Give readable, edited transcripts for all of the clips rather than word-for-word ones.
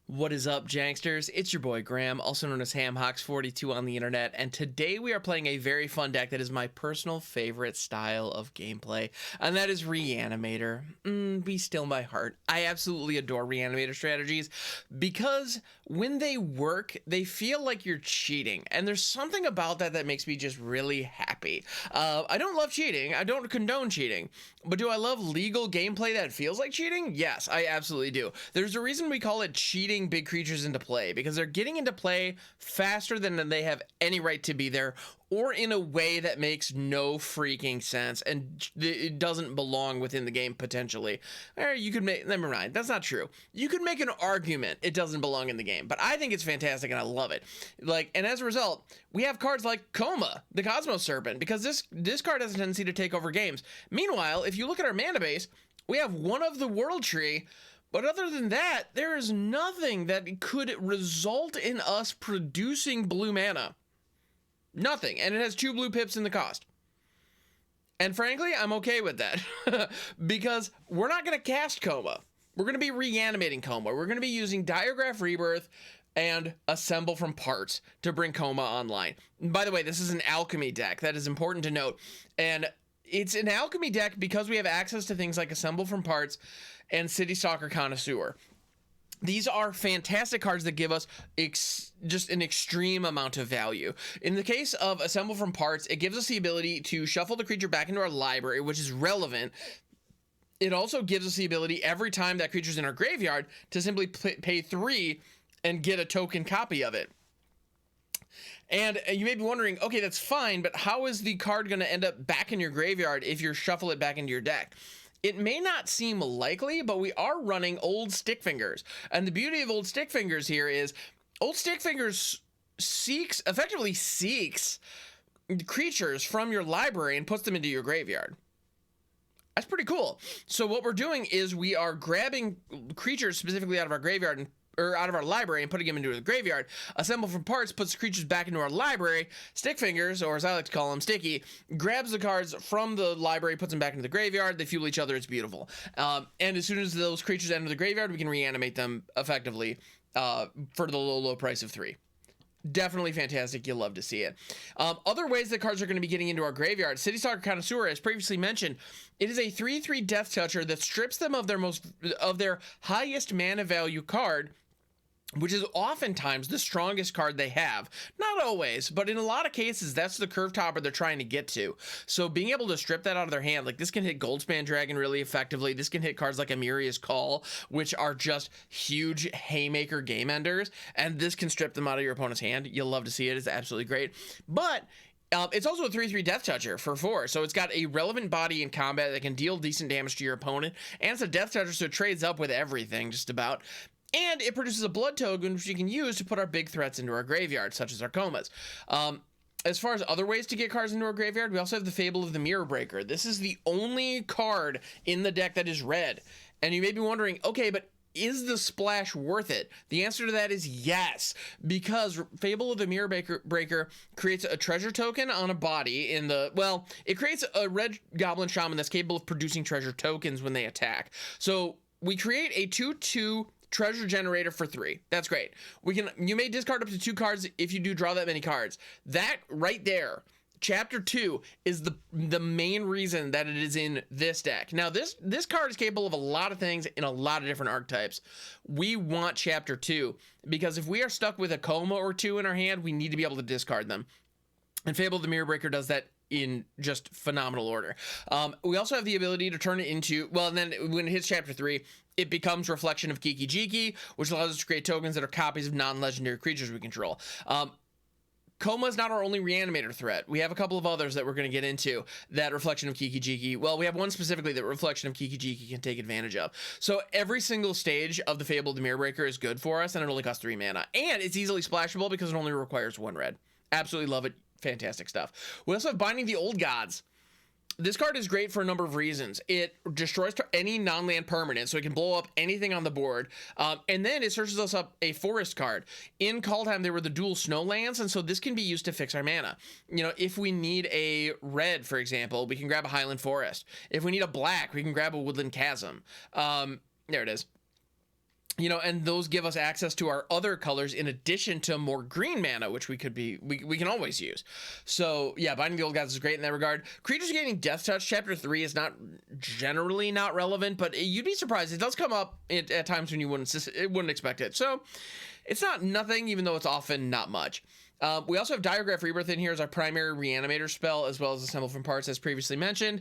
What is up, Janksters? It's your boy Graham, also known as HamHawks42 on the internet, and today we are playing a very fun deck that is my personal favorite style of gameplay, and that is Reanimator. Be still my heart. I absolutely adore Reanimator strategies because when they work, they feel like you're cheating, and there's something about that that makes me just really happy. I don't love cheating. I don't condone cheating, but do I love legal gameplay that feels like cheating? Yes, I absolutely do. There's a reason we call it cheating big creatures into play, because they're getting into play faster than they have any right to be there, or in a way that makes no freaking sense and it doesn't belong within the game potentially. Or you could make, never mind, that's not true. You could make an argument it doesn't belong in the game, but I think it's fantastic and I love it. And as a result, we have cards like Koma, the Cosmos Serpent, because this card has a tendency to take over games. Meanwhile, if you look at our mana base, we have one of the World Tree. But other than that, there is nothing that could result in us producing blue mana. Nothing. And it has 2 blue pips in the cost. And frankly, I'm okay with that. Because we're not going to cast Koma. We're going to be reanimating Koma. We're going to be using Diregraf Rebirth and Assemble from Parts to bring Koma online. And by the way, this is an Alchemy deck. That is important to note. And it's an Alchemy deck because we have access to things like Assemble from Parts and Citystalker Connoisseur. These are fantastic cards that give us just an extreme amount of value. In the case of Assemble from Parts, it gives us the ability to shuffle the creature back into our library, which is relevant. It also gives us the ability every time that creature's in our graveyard to simply pay 3 and get a token copy of it. And you may be wondering, okay, that's fine, but how is the card going to end up back in your graveyard if you shuffle it back into your deck? It may not seem likely, but we are running Old Stickfingers. And the beauty of Old Stickfingers here is Old Stickfingers effectively seeks creatures from your library and puts them into your graveyard. That's pretty cool. So what we're doing is we are grabbing creatures specifically out of our graveyard or out of our library and putting them into the graveyard. Assemble from Parts puts creatures back into our library. Stickfingers, or as I like to call them, Sticky, grabs the cards from the library, puts them back into the graveyard. They fuel each other. It's beautiful. And as soon as those creatures enter the graveyard, we can reanimate them effectively for the low price of 3. Definitely fantastic. You'll love to see it. Other ways that cards are going to be getting into our graveyard. Citystalker Connoisseur, as previously mentioned, it is a 3/3 Death Toucher that strips them of their highest mana value card, which is oftentimes the strongest card they have. Not always, but in a lot of cases, that's the curve topper they're trying to get to. So being able to strip that out of their hand, like this can hit Goldspan Dragon really effectively. This can hit cards like Amiria's Call, which are just huge haymaker game enders, and this can strip them out of your opponent's hand. You'll love to see it. It's absolutely great. But it's also a 3/3 Death Toucher for 4, so it's got a relevant body in combat that can deal decent damage to your opponent, and it's a Death Toucher, so it trades up with everything, just about. And it produces a blood token, which you can use to put our big threats into our graveyard, such as our Komas. As far as other ways to get cards into our graveyard, we also have the Fable of the Mirror Breaker. This is the only card in the deck that is red. And you may be wondering, okay, but is the splash worth it? The answer to that is yes, because Fable of the Mirror Breaker creates a treasure token on a body it creates a red goblin shaman that's capable of producing treasure tokens when they attack. So we create a 2/2 treasure generator for 3. That's great. You may discard up to 2 cards if you do draw that many cards. That right there, Chapter 2, is the main reason that it is in this deck. Now, this card is capable of a lot of things in a lot of different archetypes. We want Chapter 2 because if we are stuck with a Koma or 2 in our hand, we need to be able to discard them. And Fable of the Mirror Breaker does that in just phenomenal order. We also have the ability to turn it into, and then when it hits Chapter 3, it becomes Reflection of Kiki Jiki, which allows us to create tokens that are copies of non-legendary creatures we control. Koma is not our only Reanimator threat. We have a couple of others that we're going to get into that Reflection of Kiki Jiki. Well, we have one specifically that Reflection of Kiki Jiki can take advantage of. So every single stage of the Fable of the Mirror Breaker is good for us, and it only costs 3 mana. And it's easily splashable because it only requires 1 red. Absolutely love it. Fantastic stuff. We also have Binding the Old Gods. This card is great for a number of reasons. It destroys any non-land permanent, so it can blow up anything on the board. And then it searches us up a forest card. In Kaldheim, there were the dual snow lands, and so this can be used to fix our mana. If we need a red, for example, we can grab a Highland Forest. If we need a black, we can grab a Woodland Chasm. There it is. you know, and those give us access to our other colors in addition to more green mana, which we can always use. So yeah, Binding the Old Gods is great in that regard. Creatures gaining Death Touch, Chapter 3 is not generally not relevant, but you'd be surprised. It does come up at times when you wouldn't expect it. So it's not nothing, even though it's often not much. We also have Diregraf Rebirth in here as our primary Reanimator spell, as well as Assemble from Parts, as previously mentioned.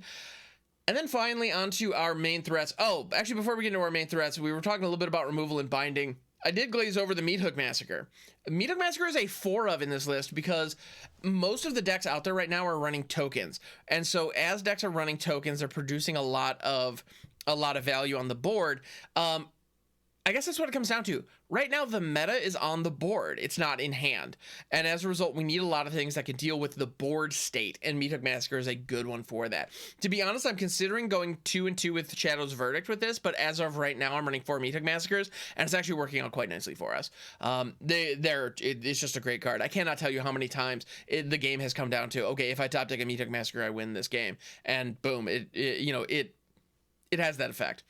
And then finally onto our main threats. Oh, actually, before we get into our main threats, we were talking a little bit about removal and binding. I did glaze over the Meat Hook Massacre. Meat Hook Massacre is a 4 of in this list because most of the decks out there right now are running tokens. And so as decks are running tokens, they're producing a lot of value on the board. I guess that's what it comes down to. Right now, the meta is on the board. It's not in hand. And as a result, we need a lot of things that can deal with the board state, and Meat Hook Massacre is a good one for that. To be honest, I'm considering going 2-2 with Shadow's Verdict with this, but as of right now, I'm running 4 Meat Hook Massacres, and it's actually working out quite nicely for us. It's just a great card. I cannot tell you how many times the game has come down to, okay, if I top deck a Meat Hook Massacre, I win this game. And boom, it has that effect.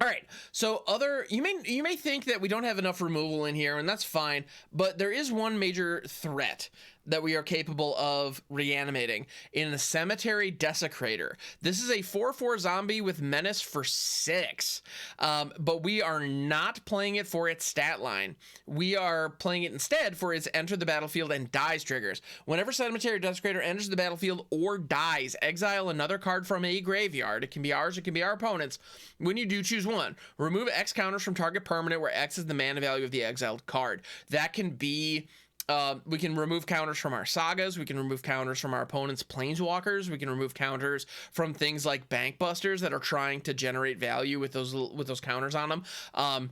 All right, so you may think that we don't have enough removal in here, and that's fine, but there is one major threat that we are capable of reanimating in the Cemetery Desecrator. This is a 4/4 zombie with menace for 6, but we are not playing it for its stat line. We are playing it instead for its enter the battlefield and dies triggers. Whenever Cemetery Desecrator enters the battlefield or dies, exile another card from a graveyard. It can be ours, it can be our opponent's. When you do, choose one. Remove X counters from target permanent where X is the mana value of the exiled card. That can be... we can remove counters from our sagas. We can remove counters from our opponent's planeswalkers. We can remove counters from things like bank busters that are trying to generate value with those counters on them.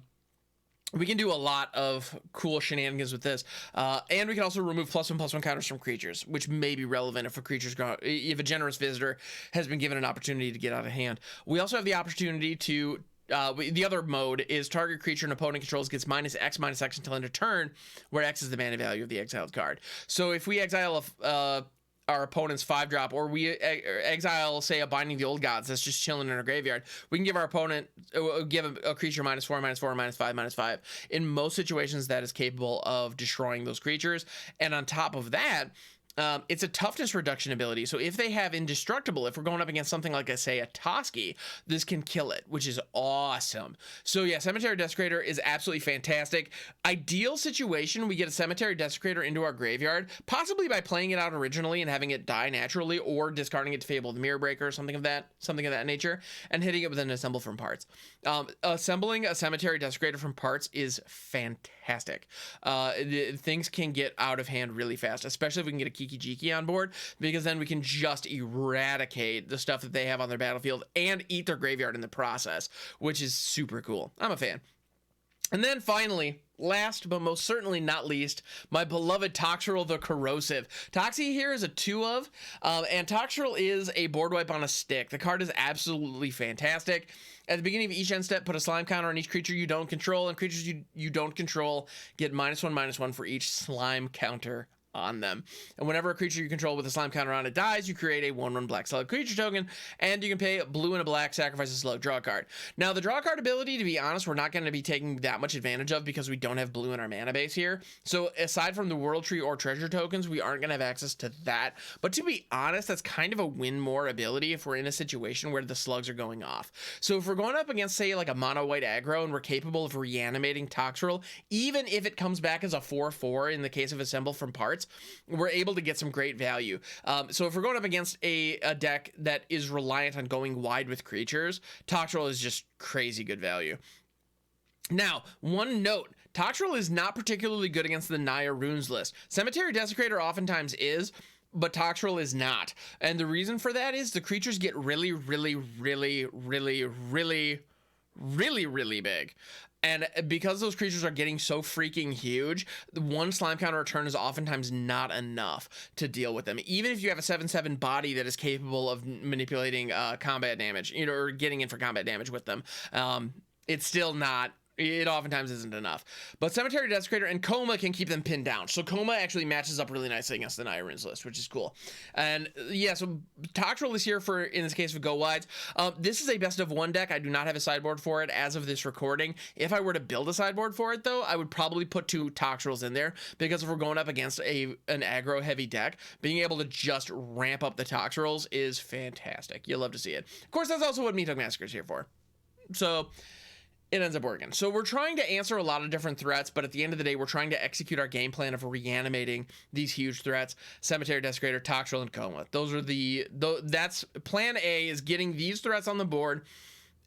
We can do a lot of cool shenanigans with this, and we can also remove +1/+1 counters from creatures, which may be relevant if a generous visitor has been given an opportunity to get out of hand. We also have the opportunity to. The other mode is target creature an opponent controls gets -X until end of turn, where X is the mana value of the exiled card. So if we exile our opponent's 5-drop, or we exile, say, a Binding the Old Gods that's just chilling in our graveyard, we can give our opponent, give a creature -4, -4, -5, -5. In most situations, that is capable of destroying those creatures. And on top of that, it's a toughness reduction ability. So if they have indestructible, if we're going up against something like, say, a Toski, this can kill it, which is awesome. So yeah, Cemetery Desecrator is absolutely fantastic. Ideal situation, we get a Cemetery Desecrator into our graveyard, possibly by playing it out originally and having it die naturally, or discarding it to Fable the Mirror Breaker or something of that nature, and hitting it with an Assemble from Parts. Assembling a Cemetery Desecrator from parts is fantastic. Things can get out of hand really fast, especially if we can get a Kiki-Jiki on board, because then we can just eradicate the stuff that they have on their battlefield and eat their graveyard in the process, which is super cool. I'm a fan. And then finally, last but most certainly not least, my beloved Toxrill the Corrosive. Toxie here is a 2 of, and Toxrill is a board wipe on a stick. The card is absolutely fantastic. At the beginning of each end step, put a slime counter on each creature you don't control, and creatures you don't control get -1/-1 for each slime counter on them. And whenever a creature you control with a slime counter on it dies, you create a 1/1 black slug creature token, and you can pay blue and a black, sacrifice a slug, draw a card. Now, the draw card ability, to be honest, we're not going to be taking that much advantage of because we don't have blue in our mana base here. So aside from the World Tree or treasure tokens, we aren't going to have access to that. But to be honest, that's kind of a win more ability if we're in a situation where the slugs are going off. So if we're going up against, say, like a mono white aggro and we're capable of reanimating Toxrill, even if it comes back as a 4/4 in the case of Assemble from Parts, we're able to get some great value. So if we're going up against a deck that is reliant on going wide with creatures, Toxrill is just crazy good value. Now, one note, Toxrill is not particularly good against the Naya Runes list. Cemetery Desecrator oftentimes is, but Toxrill is not. And the reason for that is the creatures get really, really, really, really, really, really, really big. And because those creatures are getting so freaking huge, the one slime counter return is oftentimes not enough to deal with them. Even if you have a 7/7 body that is capable of manipulating combat damage, or getting in for combat damage with them, it's still not It oftentimes isn't enough. But Cemetery Desecrator and Koma can keep them pinned down. So Koma actually matches up really nicely against the Nirons list, which is cool. And yeah, so Toxrill is here for, in this case, for go wides. This is a best of one deck. I do not have a sideboard for it as of this recording. If I were to build a sideboard for it, though, I would probably put 2 Toxrills in there, because if we're going up against an aggro heavy deck, being able to just ramp up the Toxrills is fantastic. You'll love to see it. Of course, that's also what Meat Massacre is here for. So it ends up working. So we're trying to answer a lot of different threats, but at the end of the day, we're trying to execute our game plan of reanimating these huge threats: Cemetery Desecrator, Toxrill, and Koma. Those are that's plan A, is getting these threats on the board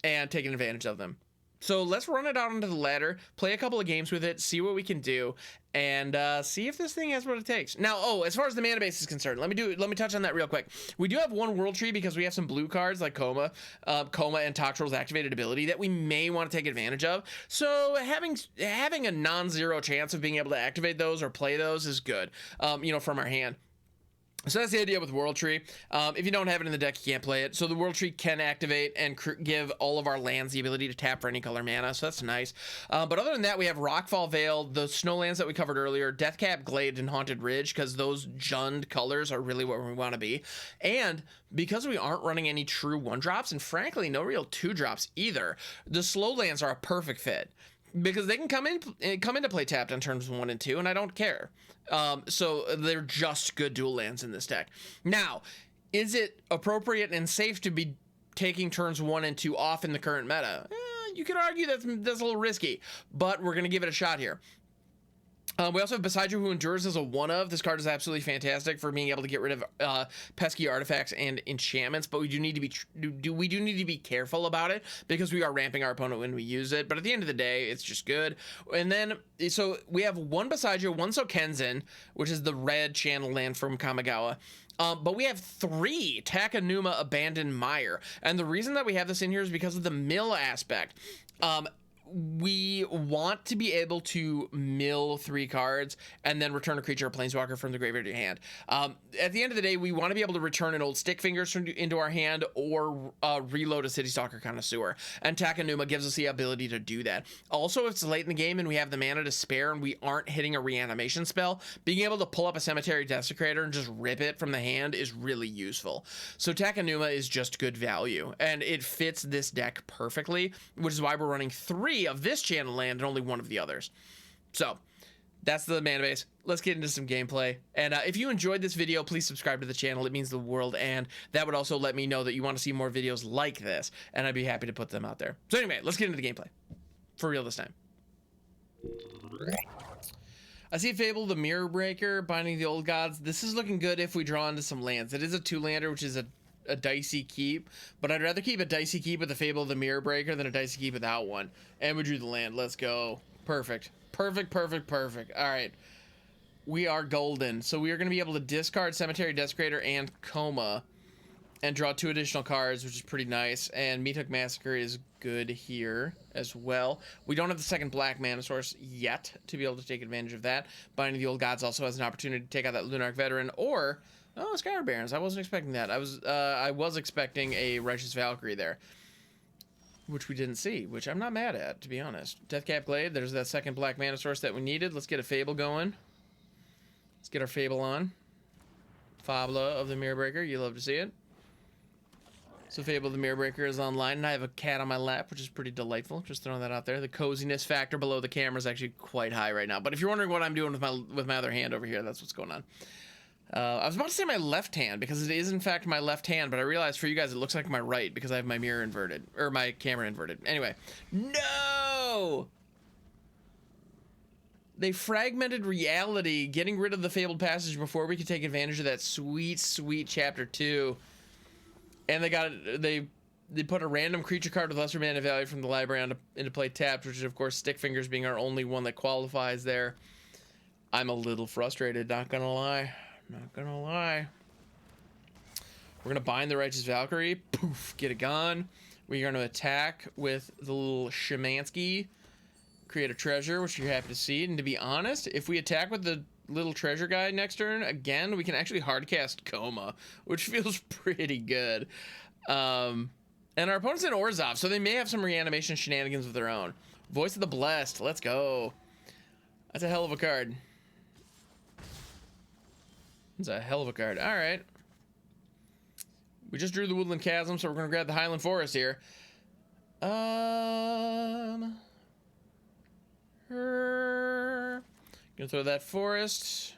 and taking advantage of them. So let's run it out onto the ladder, play a couple of games with it, see what we can do, and see if this thing has what it takes. Now, as far as the mana base is concerned, let me touch on that real quick. We do have one World Tree because we have some blue cards like Koma and Toxrill's activated ability that we may want to take advantage of. So having a non-zero chance of being able to activate those or play those is good, from our hand. So that's the idea with World Tree. If you don't have it in the deck, you can't play it. So the World Tree can activate and give all of our lands the ability to tap for any color mana, so that's nice. But other than that, we have Rockfall Vale, the Snowlands that we covered earlier, Deathcap Glade, and Haunted Ridge, because those Jund colors are really where we want to be. And because we aren't running any true 1-drops, and frankly, no real 2-drops either, the Slowlands are a perfect fit, because they can come into play tapped on turns 1 and 2, and I don't care. So they're just good dual lands in this deck. Now, is it appropriate and safe to be taking turns 1 and 2 off in the current meta? You could argue that's a little risky, but we're going to give it a shot here. We also have Boseiju, who endures as a 1-of. This card is absolutely fantastic for being able to get rid of pesky artifacts and enchantments, but we do need to be careful about it, because we are ramping our opponent when we use it. But at the end of the day, it's just good. And then, so we have 1 Boseiju, 1 Sokenzan, which is the red channel land from Kamigawa. But we have 3 Takenuma Abandoned Mire. And the reason that we have this in here is because of the mill aspect. We want to be able to mill 3 cards and then return a creature or planeswalker from the graveyard to your hand. At the end of the day, we want to be able to return an Old Stickfingers into our hand, or reload a Citystalker Connoisseur. And Takenuma gives us the ability to do that. Also, if it's late in the game and we have the mana to spare and we aren't hitting a reanimation spell, being able to pull up a Cemetery Desecrator and just rip it from the hand is really useful. So Takenuma is just good value, and it fits this deck perfectly, which is why we're running 3 of this channel land and only 1 of the others. So that's the mana base. Let's get into some gameplay. And if you enjoyed this video, please subscribe to the channel. It means the world, and that would also let me know that you want to see more videos like this, and I'd be happy to put them out there. So anyway, let's get into the gameplay. For real this time. I see Fable, the Mirror Breaker, Binding the Old Gods. This is looking good if we draw into some lands. It is a 2-lander, which is a dicey keep, but I'd rather keep a dicey keep with the Fable of the Mirror Breaker than a dicey keep without one. And we drew the land. Let's go. Perfect. Perfect. All right. We are golden. So we are going to be able to discard Cemetery Desecrator and Koma and draw 2 additional cards, which is pretty nice. And Meat Massacre is good here as well. We don't have the second black mana source yet to be able to take advantage of that. Binding the Old Gods also has an opportunity to take out that Lunarch Veteran, or Skyrim Barons. I wasn't expecting that. I was expecting a Righteous Valkyrie there, which we didn't see, which I'm not mad at, to be honest. Deathcap Glade, there's that second black mana source that we needed. Let's get a Fable going. Let's get our Fable on. Fabula of the Mirror Breaker, you love to see it. So Fable of the Mirror Breaker is online, and I have a cat on my lap, which is pretty delightful. Just throwing that out there. The coziness factor below the camera is actually quite high right now. But if you're wondering what I'm doing with my other hand over here, that's what's going on. I was about to say my left hand, because it is in fact my left hand, but I realized for you guys it looks like my right, because I have my mirror inverted, or my camera inverted. Anyway, no! They fragmented reality, getting rid of the Fabled Passage before we could take advantage of that sweet, sweet Chapter 2. And they put a random creature card with lesser mana value from the library into play tapped, which is of course Stickfingers being our only one that qualifies there. I'm a little frustrated, not gonna lie. We're gonna bind the Righteous Valkyrie. Poof, get it gone. We're gonna attack with the little Shemansky, create a treasure, which you're happy to see. And to be honest, if we attack with the little treasure guy next turn, again, we can actually hardcast Koma, which feels pretty good. And our opponent's in Orzhov, so they may have some reanimation shenanigans of their own. Voice of the Blessed. Let's go. That's a hell of a card. That's a hell of a card. All right. We just drew the Woodland Chasm, so we're going to grab the Highland Forest here. Gonna throw that Forest.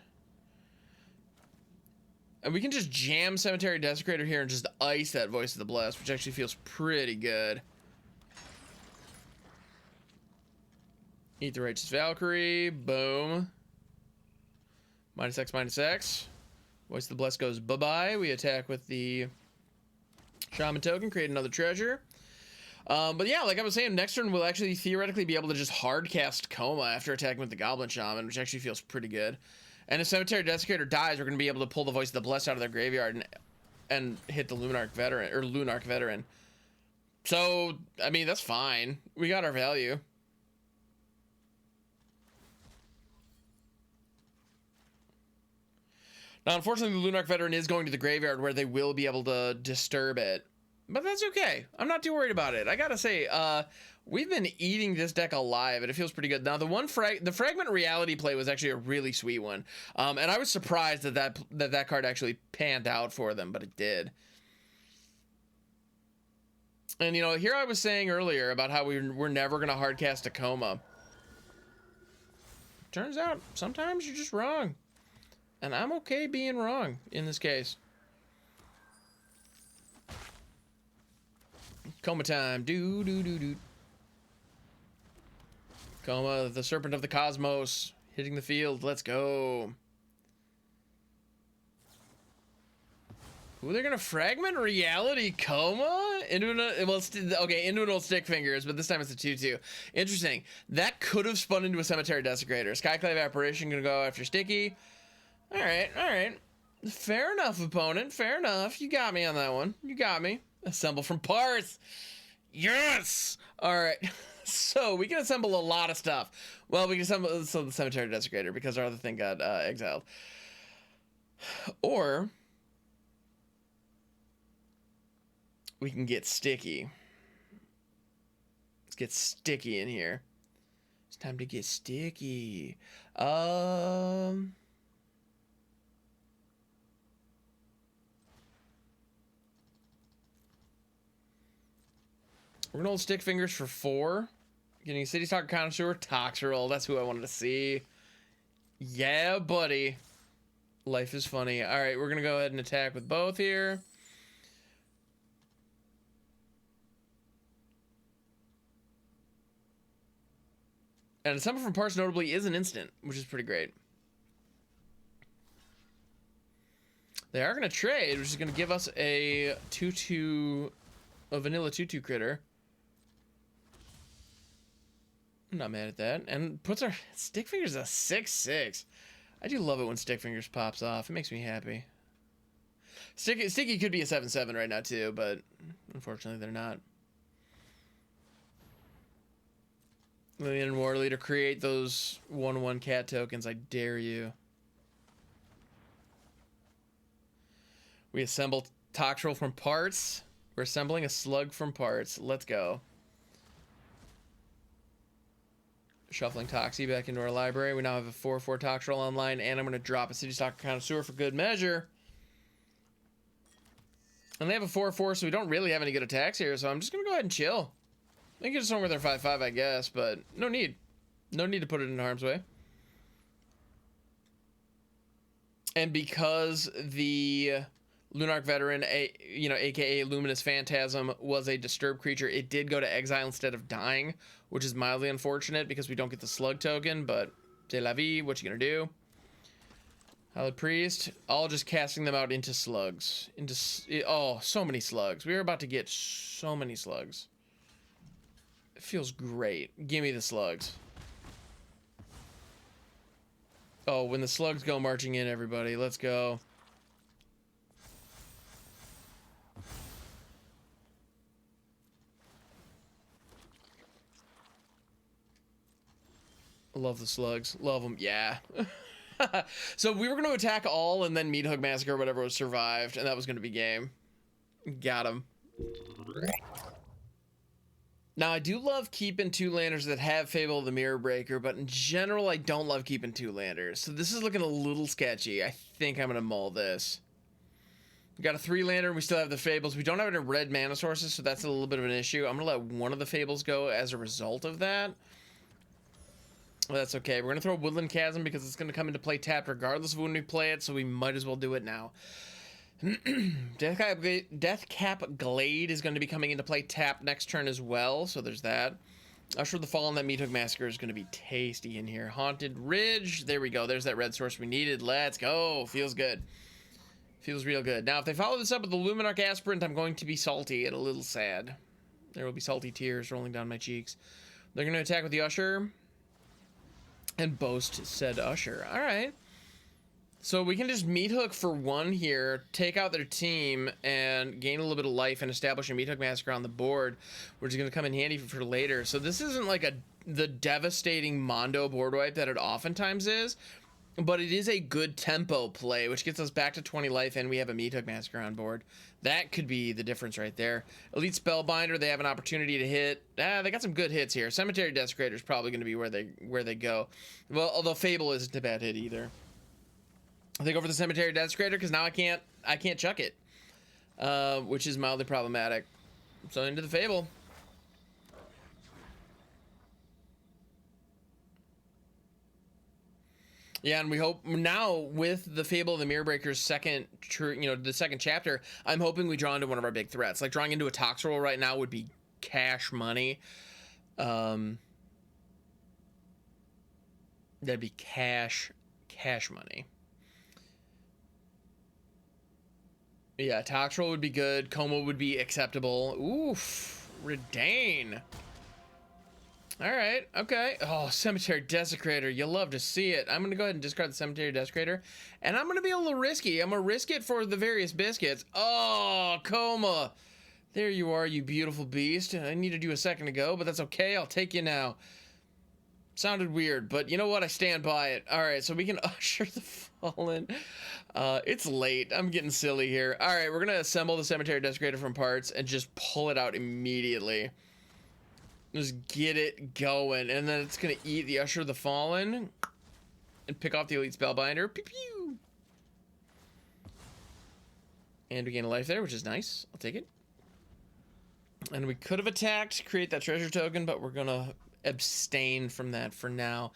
And we can just jam Cemetery Desecrator here and just ice that Voice of the Blessed, which actually feels pretty good. Eat the Righteous Valkyrie. Boom. -X. Voice of the Blessed goes bye-bye. We attack with the Shaman token, create another treasure. But yeah, like I was saying, next turn we'll actually theoretically be able to just hard cast Koma after attacking with the Goblin Shaman, which actually feels pretty good. And if Cemetery Desecrator dies, we're going to be able to pull the Voice of the Blessed out of their graveyard and hit the Lunarch Veteran. So, I mean, that's fine. We got our value. Now, unfortunately, the Lunarch Veteran is going to the graveyard where they will be able to disturb it. But that's okay. I'm not too worried about it. I gotta say, we've been eating this deck alive, and it feels pretty good. Now, the Fragment Reality play was actually a really sweet one. And I was surprised that card actually panned out for them, but it did. And, you know, here I was saying earlier about how we're never going to hardcast a Koma. Turns out, sometimes you're just wrong. And I'm okay being wrong in this case. Koma time. Do. Koma, the Serpent of the Cosmos, hitting the field. Let's go. Ooh, they're gonna Fragment Reality Koma into an Old Stickfingers, but this time it's a 2/2. Interesting. That could have spun into a Cemetery Desecrator. Skyclave Apparition gonna go after Sticky. All right. Fair enough, opponent. Fair enough. You got me on that one. You got me. Assemble from parts. Yes. All right. So we can assemble a lot of stuff. Well, we can assemble the Cemetery Desecrator because our other thing got exiled. Or we can get sticky. Let's get sticky in here. It's time to get sticky. We're gonna hold Stickfingers for 4. Getting Citystalker Connoisseur, Toxrill. That's who I wanted to see. Yeah, buddy. Life is funny. All right, we're gonna go ahead and attack with both here. And Assemble from Parts notably is an instant, which is pretty great. They are gonna trade, which is gonna give us a 2/2, a vanilla 2/2 critter. I'm not mad at that. And puts our Stickfingers a 6/6. I do love it when Stickfingers pops off. It makes me happy. Sticky could be a 7/7 right now too, but unfortunately they're not. Lillian War Leader, create those 1/1 cat tokens. I dare you. We assemble Toxrill from parts. We're assembling a slug from parts. Let's go. Shuffling Toxie back into our library. We now have a 4/4 Toxrill online, and I'm going to drop a Citystalker Connoisseur for good measure. And they have a 4/4, so we don't really have any good attacks here, so I'm just going to go ahead and chill. They can get somewhere with their 5/5, I guess, but no need. No need to put it in harm's way. And because the Lunarch Veteran, aka Luminous Phantasm, was a disturbed creature, it did go to exile instead of dying, which is mildly unfortunate because we don't get the slug token, but c'est la vie, what you gonna do? Hallowed Priest, all just casting them out into slugs. Oh, so many slugs. We are about to get so many slugs. It feels great. Give me the slugs. Oh, when the slugs go marching in, everybody, let's go. Love the slugs. Love them. Yeah. So we were going to attack all and then Meat Hug Massacre, whatever was survived, and that was going to be game. Got him. Now, I do love keeping 2-landers that have Fable of the Mirror Breaker, but in general, I don't love keeping 2-landers. So this is looking a little sketchy. I think I'm going to mull this. We got a 3-lander. We still have the Fables. We don't have any red mana sources, so that's a little bit of an issue. I'm going to let one of the Fables go as a result of that. Well, that's okay. We're going to throw Woodland Chasm because it's going to come into play tapped regardless of when we play it, so we might as well do it now. Deathcap Glade is going to be coming into play tapped next turn as well, so there's that. Usher of the Fallen, that Meathook Massacre is going to be tasty in here. Haunted Ridge, there we go. There's that red source we needed. Let's go. Feels good. Feels real good. Now, if they follow this up with the Luminarch Aspirant, I'm going to be salty and a little sad. There will be salty tears rolling down my cheeks. They're going to attack with the Usher and boast said Usher. All right. So we can just Meathook for 1 here, take out their team, and gain a little bit of life and establish a Meathook Massacre on the board, which is going to come in handy for later. So this isn't like the devastating Mondo board wipe that it oftentimes is, but it is a good tempo play, which gets us back to 20 life, and we have a Meathook Massacre on board. That could be the difference right there. Elite Spellbinder, they have an opportunity to hit. They got some good hits here. Cemetery Desecrator is probably going to be where they go. Well, although Fable isn't a bad hit either. I think over the Cemetery Desecrator because now I can't chuck it, which is mildly problematic. So into the Fable. Yeah, and we hope now with the Fable of the Mirror Breaker's second chapter, I'm hoping we draw into one of our big threats. Like drawing into a Toxrill right now would be cash money. That'd be cash money. Yeah, Toxrill would be good. Koma would be acceptable. Oof. Redain. Alright, okay. Oh, Cemetery Desecrator. You'll love to see it. I'm going to go ahead and discard the Cemetery Desecrator. And I'm going to be a little risky. I'm going to risk it for the various biscuits. Oh, Koma. There you are, you beautiful beast. I needed you a second ago, but that's okay. I'll take you now. Sounded weird, but you know what? I stand by it. Alright, so we can Usher the Fallen. It's late. I'm getting silly here. Alright, we're going to assemble the Cemetery Desecrator from parts and just pull it out immediately. Just get it going. And then it's going to eat the Usher of the Fallen and pick off the Elite Spellbinder. Pew pew. And we gain a life there, which is nice. I'll take it. And we could have attacked, create that treasure token, but we're going to abstain from that for now.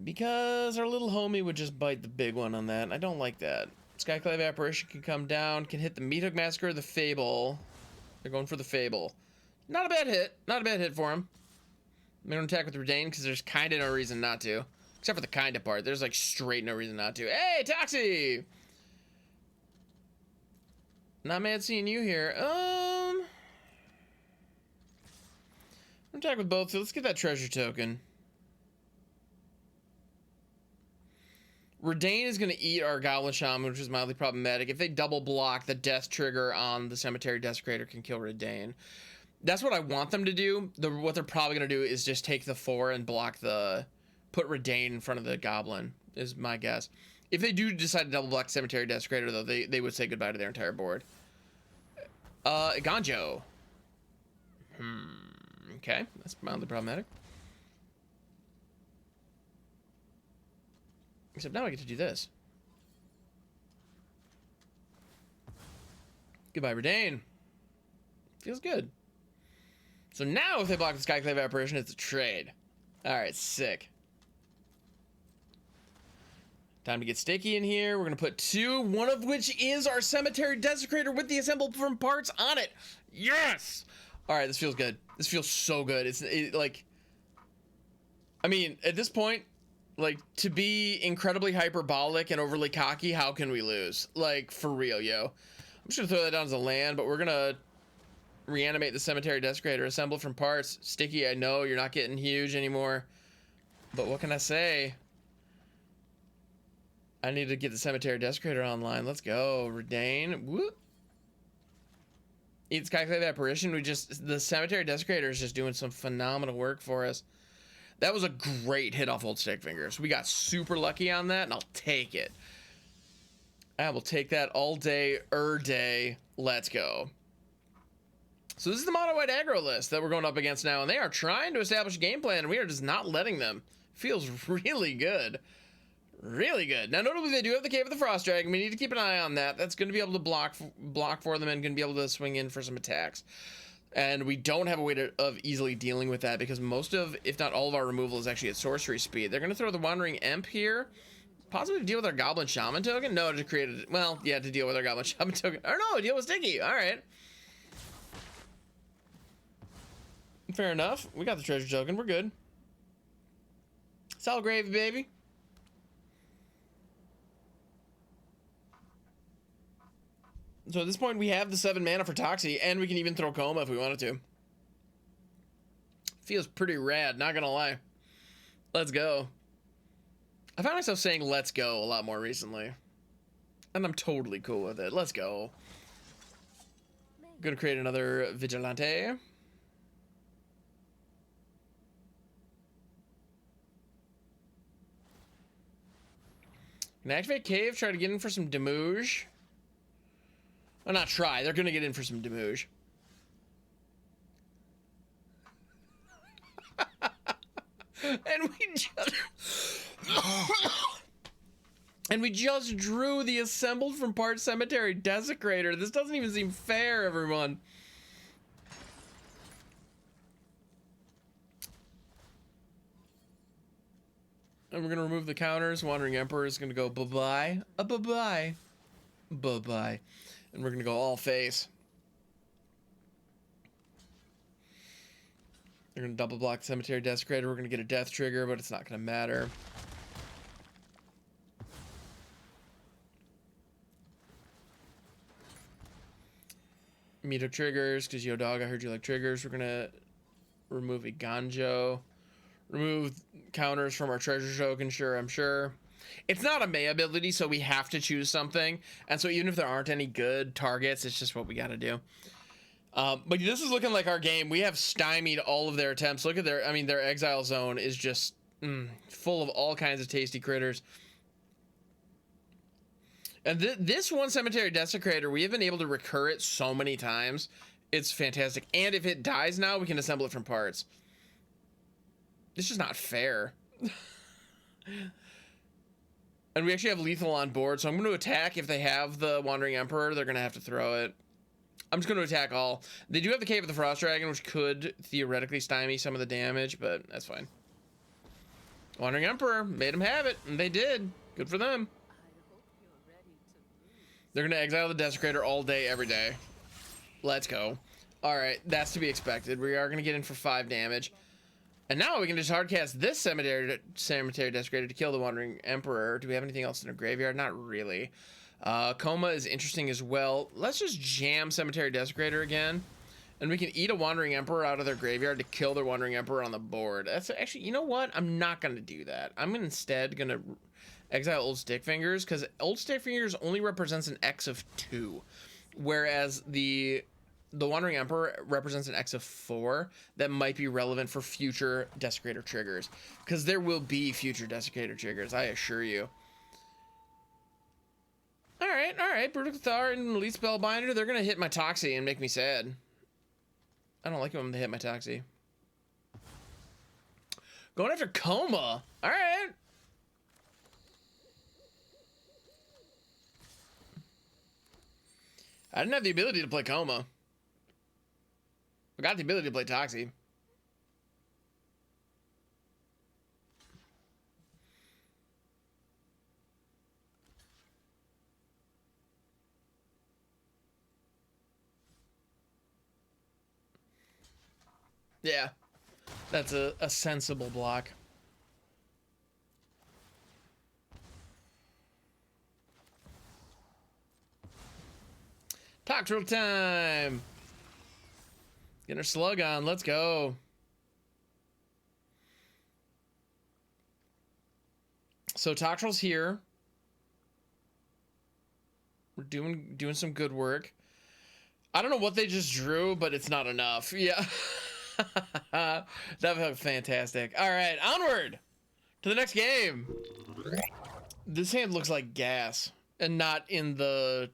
Because our little homie would just bite the big one on that. And I don't like that. Skyclave Apparition can come down, can hit the Meathook Massacre or the Fable. They're going for the Fable. Not a bad hit. Not a bad hit for him. I'm going to attack with Redain because there's kind of no reason not to. Except for the kind of part. There's like straight no reason not to. Hey, Toxie! Not mad seeing you here. I'm going to attack with both, so let's get that treasure token. Redain is going to eat our Goblin Shaman, which is mildly problematic. If they double block, the death trigger on the Cemetery Desecrator can kill Redain. That's what I want them to do. What they're probably going to do is just take the 4 and block put Redain in front of the Goblin, is my guess. If they do decide to double block Cemetery Desecrator, though, they would say goodbye to their entire board. Ganjo. Okay, that's mildly problematic. Except now I get to do this. Goodbye, Redain. Feels good. So now if they block the Skyclave Apparition, it's a trade. Alright, sick. Time to get sticky in here. We're going to put 2, one of which is our Cemetery Desecrator with the assembled from parts on it. Yes! Alright, this feels good. This feels so good. Like, I mean, at this point, like, to be incredibly hyperbolic and overly cocky, how can we lose? Like, for real, yo. I'm just going to throw that down as a land, but we're going to reanimate the Cemetery Desecrator, assemble from parts. Sticky, I know you're not getting huge anymore, but what can I say? I need to get the Cemetery Desecrator online. Let's go. Redain. Whoop. Eat Skyclave Apparition. The Cemetery Desecrator is just doing some phenomenal work for us. That was a great hit off Old Stickfingers. We got super lucky on that, and I'll take it. I will take that all day, day. Let's go. So this is the mono white aggro list that we're going up against now, and they are trying to establish a game plan, and we are just not letting them. Feels really good. Really good. Now, notably, they do have the Cave of the Frost Dragon. We need to keep an eye on that. That's going to be able to block for them and going to be able to swing in for some attacks. And we don't have a way of easily dealing with that because most of, if not all of our removal is actually at sorcery speed. They're going to throw the Wandering Imp here. Possibly to deal with our Goblin Shaman token? No, to create a, well, yeah, to deal with our Goblin Shaman token. Or no, deal with Sticky. All right. Fair enough. We got the treasure token. We're good. It's all gravy, baby. So at this point, we have the 7 mana for Toxie, and we can even throw Koma if we wanted to. Feels pretty rad, not gonna lie. Let's go. I found myself saying let's go a lot more recently. And I'm totally cool with it. Let's go. Gonna create another Vigilante. Can activate Cave, try to get in for some damage. Well, not try. They're going to get in for some damage. And we just drew the assembled from parts Cemetery Desecrator. This doesn't even seem fair, everyone. And we're going to remove the counters. Wandering Emperor is going to go bye-bye. Bye-bye. Bye-bye. And we're going to go all face. They're going to double block Cemetery Desecrator. We're going to get a death trigger, but it's not going to matter. Meter triggers, because yo dog, I heard you like triggers. We're going to remove a Ganjo. Remove counters from our treasure token, sure, I'm sure. It's not a May ability, so we have to choose something. And so even if there aren't any good targets, it's just what we got to do. But this is looking like our game. We have stymied all of their attempts. Look at their, I mean, their exile zone is just full of all kinds of tasty critters. And this one Cemetery Desecrator, we have been able to recur it so many times. It's fantastic. And if it dies now, we can assemble it from parts. It's just not fair. And we actually have lethal on board, so I'm going to attack. If they have the Wandering Emperor, they're going to have to throw it. I'm just going to attack all. They do have the Cave of the Frost Dragon, which could theoretically stymie some of the damage, but that's fine. Wandering Emperor made them have it, and they did. Good for them. They're going to exile the Desecrator all day, every day. Let's go. All right, that's to be expected. We are going to get in for 5 damage. And now we can just hardcast this Cemetery Desecrator to kill the Wandering Emperor. Do we have anything else in our graveyard? Not really. Koma is interesting as well. Let's just jam Cemetery Desecrator again. And we can eat a Wandering Emperor out of their graveyard to kill their Wandering Emperor on the board. That's actually, you know what? I'm not going to do that. I'm instead going to exile Old Stickfingers, because Old Stickfingers only represents an X of 2. Whereas the Wandering Emperor represents an X of 4 that might be relevant for future Desecrator triggers. Because there will be future Desecrator triggers, I assure you. Alright. Brutal Cathar and Elite Spellbinder, they're going to hit my Toxie and make me sad. I don't like it when they hit my Toxie. Going after Koma. Alright. I didn't have the ability to play Koma. I got the ability to play Toxie. Yeah, that's a sensible block. Toxrill time! Get our slug on, let's go. So Toxrill's here. We're doing some good work. I don't know what they just drew, but it's not enough. Yeah. That was fantastic. All right, onward to the next game. This hand looks like gas, and not in the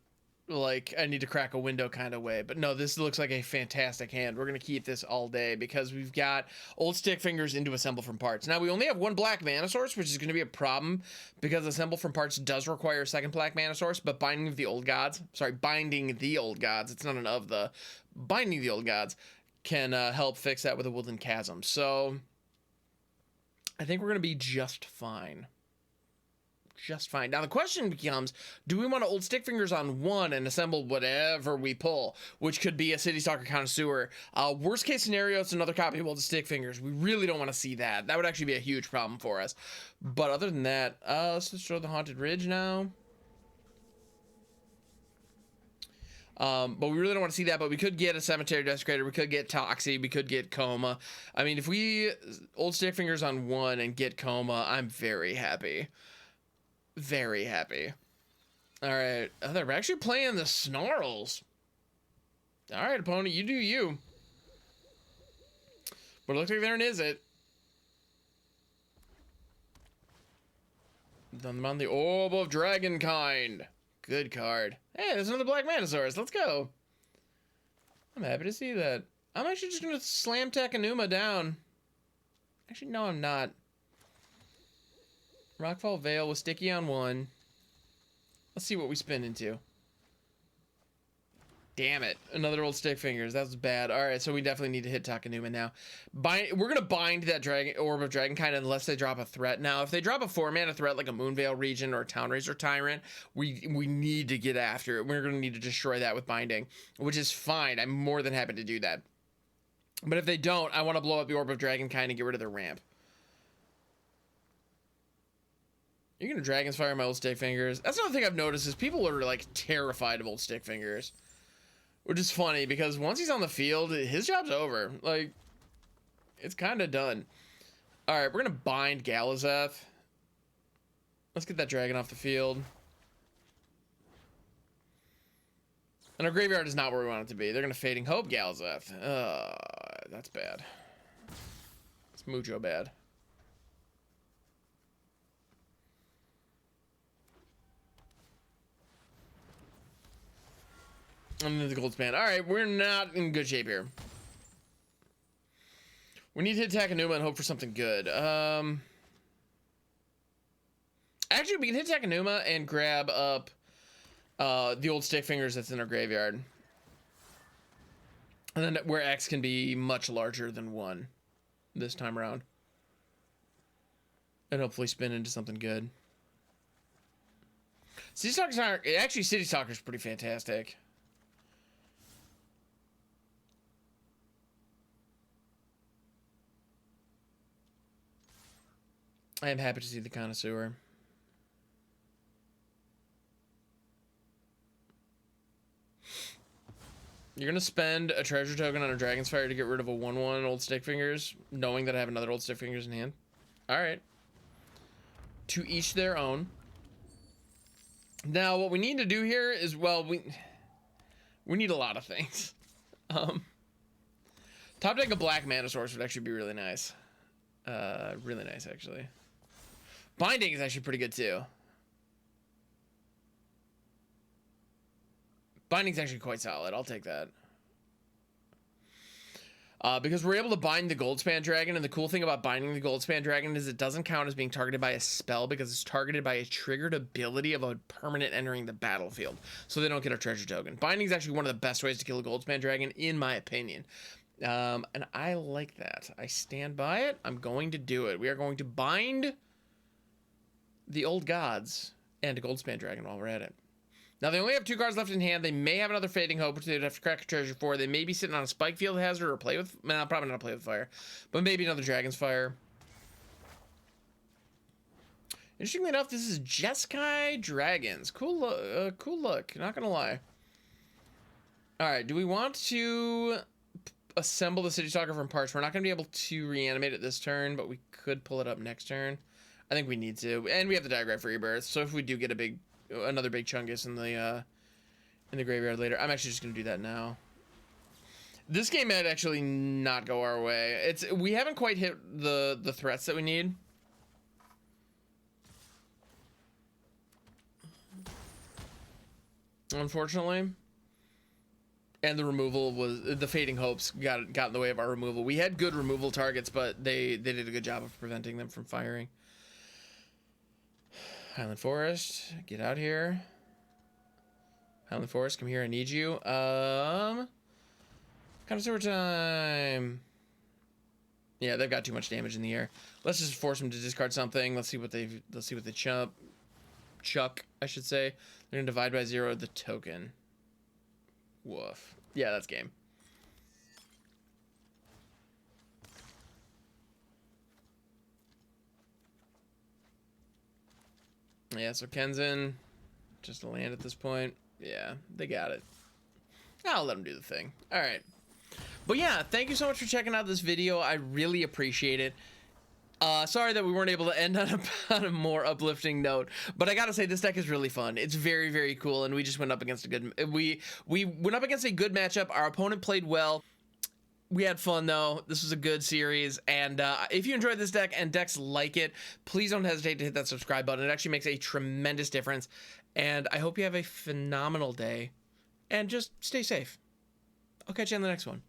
like I need to crack a window kind of way. But no, this looks like a fantastic hand. We're going to keep this all day because we've got Old Stickfingers into Assemble from Parts. Now, we only have one black mana source, which is going to be a problem because Assemble from Parts does require a second black mana source, but Binding the Old Gods, it's not an of the, Binding the Old Gods can help fix that with a Woodland Chasm. So I think we're going to be just fine. Just fine. Now the question becomes, do we want to Old Stickfingers on one and assemble whatever we pull, which could be a Citystalker Connoisseur. Worst case scenario, it's another copy of Old Stickfingers. We really don't want to see that. That would actually be a huge problem for us. But other than that, let's just show the Haunted Ridge now. But we really don't want to see that, but we could get a Cemetery Desecrator, we could get Toxie, we could get Koma. I mean, if we Old Stickfingers on one and get Koma, I'm very happy. Very happy. Alright. Oh, they're actually playing the Snarls. Alright, opponent, you do you. But it looks like they're an Izzet. Done them on the Orb of Dragonkind. Good card. Hey, there's another Black Manosaurus. Let's go. I'm happy to see that. I'm actually just going to slam Takenuma down. Actually, no, I'm not. Rockfall Veil with Sticky on one. Let's see what we spin into. Damn it. Another Old Stickfingers. That was bad. Alright, so we definitely need to hit Takenuma now. We're going to bind that Orb of Dragonkind unless they drop a threat. Now, if they drop a 4-mana threat like a Moonveil Regent or a Townraiser Tyrant, we need to get after it. We're going to need to destroy that with binding, which is fine. I'm more than happy to do that. But if they don't, I want to blow up the Orb of Dragonkind and get rid of their ramp. You're going to Dragon's Fire my Old Stickfingers. That's another thing I've noticed is people are like terrified of Old Stickfingers. Which is funny because once he's on the field, his job's over. Like, it's kind of done. Alright, we're going to bind Galazeth. Let's get that dragon off the field. And our graveyard is not where we want it to be. They're going to Fading Hope Galazeth. That's bad. It's mucho bad. And then the gold span. Alright, we're not in good shape here. We need to hit Takenuma and hope for something good. Actually, we can hit Takenuma and grab up the Old Stickfingers that's in our graveyard. And then where X can be much larger than 1 this time around. And hopefully spin into something good. Citystalker's not... Actually, Citystalker's pretty fantastic. I am happy to see the Connoisseur. You're going to spend a treasure token on a Dragon's Fire to get rid of a 1/1 Old Stickfingers, knowing that I have another Old Stickfingers in hand. Alright. To each their own. Now, what we need to do here is, well, we need a lot of things. Top deck a Black Mana Source would actually be really nice. Really nice, actually. Binding is actually pretty good, too. Binding's actually quite solid. I'll take that. Because we're able to bind the Goldspan Dragon, and the cool thing about binding the Goldspan Dragon is it doesn't count as being targeted by a spell because it's targeted by a triggered ability of a permanent entering the battlefield. So they don't get a treasure token. Binding is actually one of the best ways to kill a Goldspan Dragon, in my opinion. And I like that. I stand by it. I'm going to do it. We are going to bind the Old Gods and a Goldspan Dragon while we're at it. Now, they only have 2 cards left in hand. They may have another Fading Hope, which they'd have to crack a treasure for. They may be sitting on a Spike Field Hazard or play with... No, probably not play with fire. But maybe another Dragon's Fire. Interestingly enough, this is Jeskai Dragons. Cool look. Cool look. Not gonna lie. Alright, do we want to assemble the Citystalker from parts? We're not gonna be able to reanimate it this turn, but we could pull it up next turn. I think we need to. And we have the Diregraf Rebirth, so if we do get another big Chungus in the graveyard later, I'm actually just gonna do that now. This game might actually not go our way. We haven't quite hit the threats that we need. unfortunately. And the removal was, the Fading Hopes got in the way of our removal. We had good removal targets, but they did a good job of preventing them from firing. Highland Forest, get out here. Highland Forest, come here, I need you. Connoisseur time. Yeah, they've got too much damage in the air. Let's just force them to discard something. Let's see what they chuck, I should say. They're gonna divide by 0 the token. Woof. Yeah, that's game. Yeah, so Sokenzan, just a land at this point. Yeah, they got it. I'll let them do the thing. All right. But yeah, thank you so much for checking out this video. I really appreciate it. Sorry that we weren't able to end on a more uplifting note, but I gotta say this deck is really fun. It's very, very cool, and we just went up against a good. We went up against a good matchup. Our opponent played well. We had fun though. This was a good series, and if you enjoyed this deck and decks like it, please don't hesitate to hit that subscribe button. It actually makes a tremendous difference, and I hope you have a phenomenal day, and just stay safe. I'll catch you on the next one.